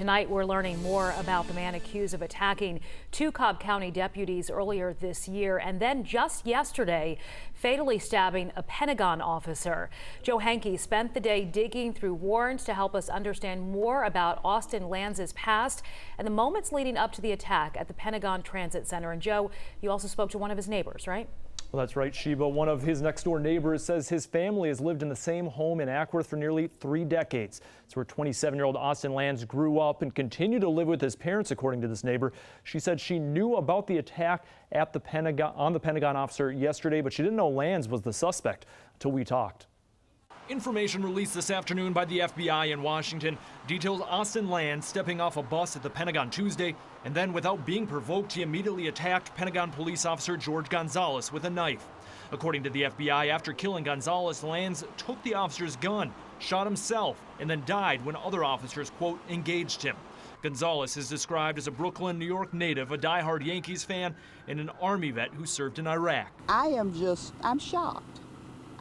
Tonight, we're learning more about the man accused of attacking two Cobb County deputies earlier this year and then just yesterday fatally stabbing a Pentagon officer. Joe Hankey spent the day digging through warrants to help us understand more about Austin Lanz's past and the moments leading up to the attack at the Pentagon Transit Center. And Joe, you also spoke to one of his neighbors, right? Well, that's right, Sheba. One of his next door neighbors says his family has lived in the same home in Ackworth for nearly 3 decades. It's where 27-year-old Austin Lanz grew up and continued to live with his parents, according to this neighbor. She said she knew about the attack at the Pentagon on the Pentagon officer yesterday, but she didn't know Lanz was the suspect until we talked. Information released this afternoon by the FBI in Washington details Austin Lanz stepping off a bus at the Pentagon Tuesday, and then without being provoked, he immediately attacked Pentagon police officer George Gonzalez with a knife. According to the FBI, after killing Gonzalez, Lanz took the officer's gun, shot himself, and then died when other officers, quote, engaged him. Gonzalez is described as a Brooklyn, New York native, a diehard Yankees fan, and an Army vet who served in Iraq. I'm shocked.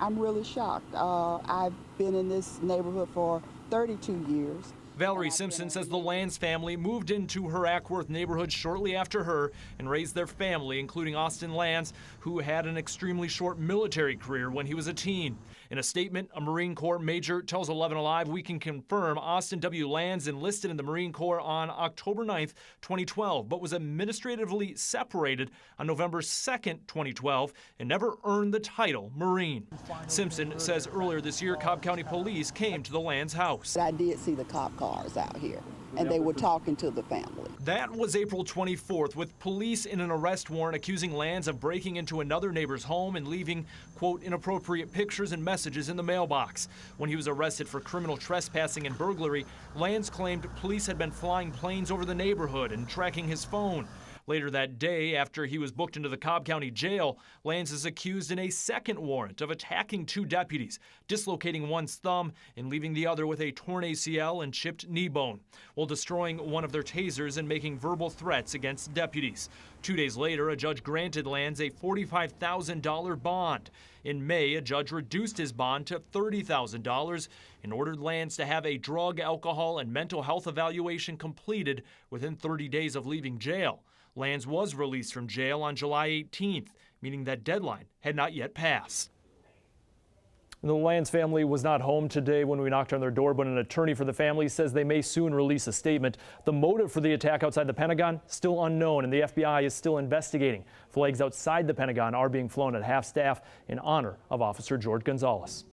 I'm really shocked. I've been in this neighborhood for 32 years. Valerie Simpson says the Lanz family moved into her Ackworth neighborhood shortly after her and raised their family, including Austin Lanz, who had an extremely short military career when he was a teen. In a statement, a Marine Corps major tells 11 Alive we can confirm Austin W. Lanz enlisted in the Marine Corps on October 9th, 2012, but was administratively separated on November 2nd, 2012, and never earned the title Marine. Simpson says earlier this year, Cobb County Police came to the Lanz house. I did see the cop cars out here, and they were talking to the family. That was April 24th, with police in an arrest warrant accusing Lanz of breaking into another neighbor's home and leaving, quote, inappropriate pictures and messages in the mailbox. When he was arrested for criminal trespassing and burglary, Lanz claimed police had been flying planes over the neighborhood and tracking his phone. Later that day, after he was booked into the Cobb County Jail, Lanz is accused in a second warrant of attacking 2 deputies, dislocating one's thumb and leaving the other with a torn ACL and chipped knee bone, while destroying one of their tasers and making verbal threats against deputies. 2 days later, a judge granted Lanz a $45,000 bond. In May, a judge reduced his bond to $30,000 and ordered Lanz to have a drug, alcohol, and mental health evaluation completed within 30 days of leaving jail. Lanz was released from jail on July 18th, meaning that deadline had not yet passed. The Lanz family was not home today when we knocked on their door, but an attorney for the family says they may soon release a statement. The motive for the attack outside the Pentagon still unknown, and the FBI is still investigating. Flags outside the Pentagon are being flown at half staff in honor of Officer George Gonzalez.